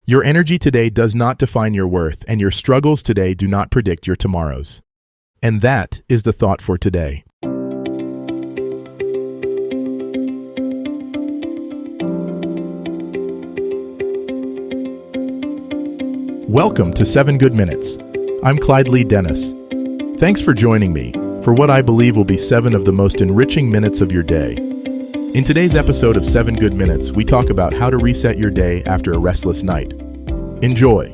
Your energy today does not define your worth, and your struggles today do not predict your tomorrows. And that is the thought for today. Welcome to 7 Good Minutes. I'm Clyde Lee Dennis. Thanks for joining me for what I believe will be 7 of the most enriching minutes of your day. In today's episode of 7 Good Minutes, we talk about how to reset your day after a restless night. Enjoy.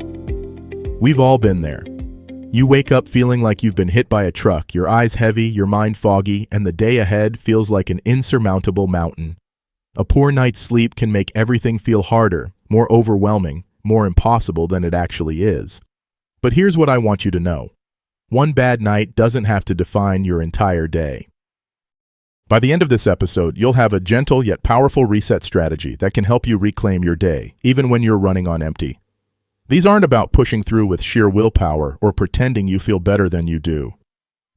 We've all been there. You wake up feeling like you've been hit by a truck, your eyes heavy, your mind foggy, and the day ahead feels like an insurmountable mountain. A poor night's sleep can make everything feel harder, more overwhelming, more impossible than it actually is. But here's what I want you to know. One bad night doesn't have to define your entire day. By the end of this episode, you'll have a gentle yet powerful reset strategy that can help you reclaim your day, even when you're running on empty. These aren't about pushing through with sheer willpower or pretending you feel better than you do.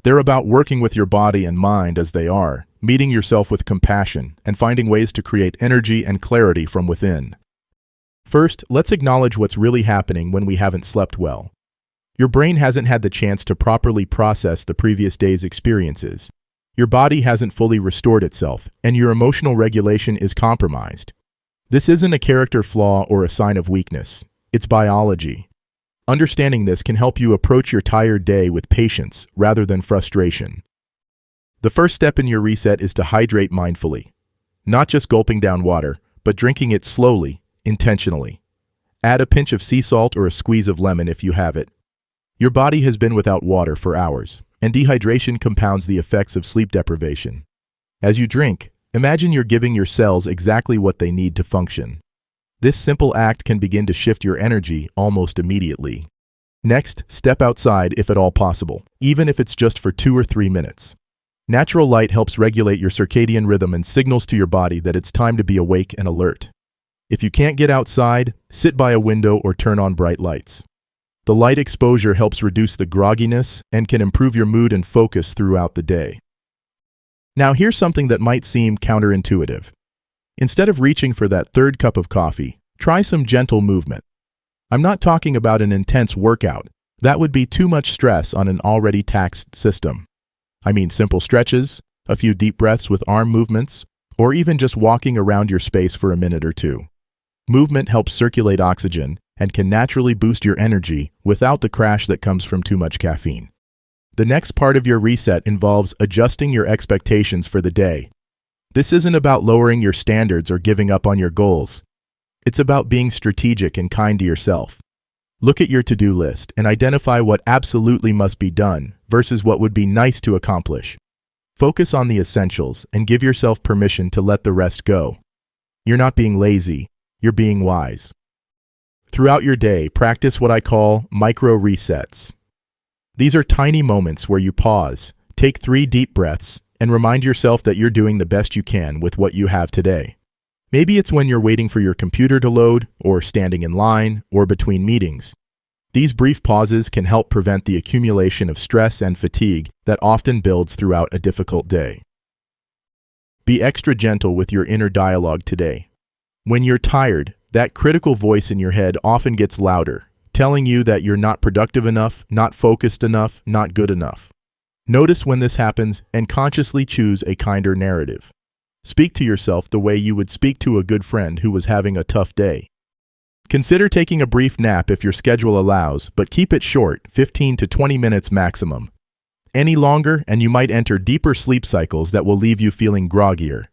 They're about working with your body and mind as they are, meeting yourself with compassion, and finding ways to create energy and clarity from within. First, let's acknowledge what's really happening when we haven't slept well. Your brain hasn't had the chance to properly process the previous day's experiences. Your body hasn't fully restored itself, and your emotional regulation is compromised. This isn't a character flaw or a sign of weakness. It's biology. Understanding this can help you approach your tired day with patience rather than frustration. The first step in your reset is to hydrate mindfully. Not just gulping down water, but drinking it slowly, intentionally. Add a pinch of sea salt or a squeeze of lemon if you have it. Your body has been without water for hours, and dehydration compounds the effects of sleep deprivation. As you drink, imagine you're giving your cells exactly what they need to function. This simple act can begin to shift your energy almost immediately. Next, step outside if at all possible, even if it's just for 2 or 3 minutes. Natural light helps regulate your circadian rhythm and signals to your body that it's time to be awake and alert. If you can't get outside, sit by a window or turn on bright lights. The light exposure helps reduce the grogginess and can improve your mood and focus throughout the day. Now here's something that might seem counterintuitive. Instead of reaching for that third cup of coffee, try some gentle movement. I'm not talking about an intense workout. That would be too much stress on an already taxed system. I mean simple stretches, a few deep breaths with arm movements, or even just walking around your space for a minute or two. Movement helps circulate oxygen and can naturally boost your energy without the crash that comes from too much caffeine. The next part of your reset involves adjusting your expectations for the day. This isn't about lowering your standards or giving up on your goals. It's about being strategic and kind to yourself. Look at your to-do list and identify what absolutely must be done versus what would be nice to accomplish. Focus on the essentials and give yourself permission to let the rest go. You're not being lazy, you're being wise. Throughout your day, practice what I call micro resets. These are tiny moments where you pause, take 3 deep breaths, and remind yourself that you're doing the best you can with what you have today. Maybe it's when you're waiting for your computer to load, or standing in line, or between meetings. These brief pauses can help prevent the accumulation of stress and fatigue that often builds throughout a difficult day. Be extra gentle with your inner dialogue today. When you're tired, that critical voice in your head often gets louder, telling you that you're not productive enough, not focused enough, not good enough. Notice when this happens and consciously choose a kinder narrative. Speak to yourself the way you would speak to a good friend who was having a tough day. Consider taking a brief nap if your schedule allows, but keep it short, 15 to 20 minutes maximum. Any longer, and you might enter deeper sleep cycles that will leave you feeling groggier.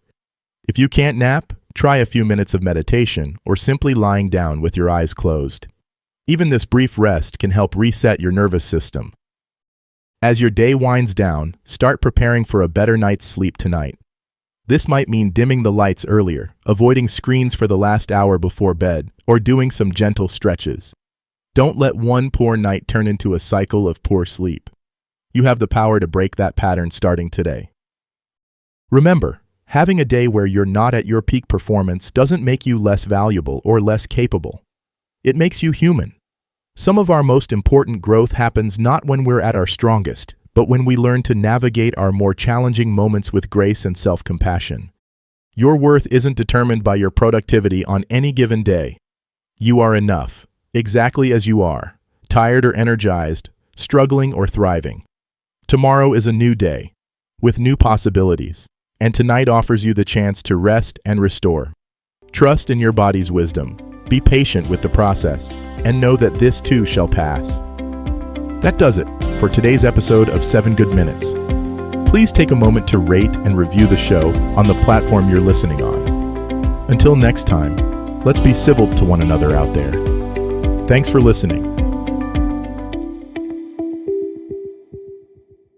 If you can't nap, try a few minutes of meditation or simply lying down with your eyes closed. Even this brief rest can help reset your nervous system. As your day winds down, start preparing for a better night's sleep tonight. This might mean dimming the lights earlier, avoiding screens for the last hour before bed, or doing some gentle stretches. Don't let one poor night turn into a cycle of poor sleep. You have the power to break that pattern starting today. Remember, having a day where you're not at your peak performance doesn't make you less valuable or less capable. It makes you human. Some of our most important growth happens not when we're at our strongest, but when we learn to navigate our more challenging moments with grace and self-compassion. Your worth isn't determined by your productivity on any given day. You are enough, exactly as you are, tired or energized, struggling or thriving. Tomorrow is a new day, with new possibilities, and tonight offers you the chance to rest and restore. Trust in your body's wisdom, be patient with the process, and know that this too shall pass. That does it for today's episode of 7 Good Minutes. Please take a moment to rate and review the show on the platform you're listening on. Until next time, let's be civil to one another out there. Thanks for listening.